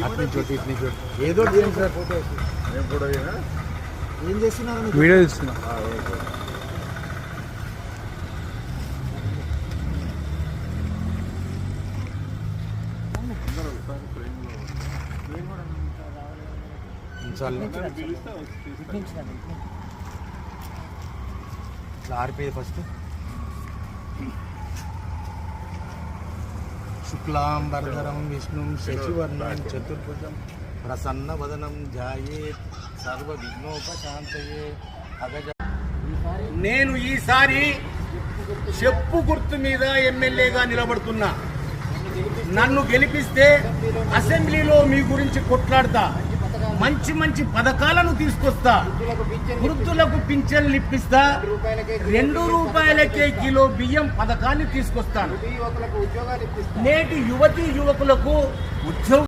అట్ని చోటు ఇట్ని చోటు ఏదో చేయండి సార్. ఫోటో ఏం చేస్తున్నారు? వీడియో తీస్తున్నా. ఆర్పి ఫస్ట్. శుక్లాం వరదరం విష్ణుం శశివర్ణం చతుర్భుజం ప్రసన్నవదనం ధ్యాయేత్ సర్వ విఘ్నోపశాంతయే. నేను ఈసారి చెప్పు గుర్తు మీద ఎమ్మెల్యేగా నిలబడుతున్నా. నన్ను గెలిపిస్తే అసెంబ్లీలో మీ గురించి కొట్లాడతా, మంచి మంచి పథకాలను తీసుకొస్తా, వృద్ధులకు పింఛన్లు ఇప్పిస్తా, 2 రూపాయలకే కిలో బియ్యం పథకాన్ని తీసుకొస్తాను. నేటి యువతీ యువకులకు ఉద్యోగ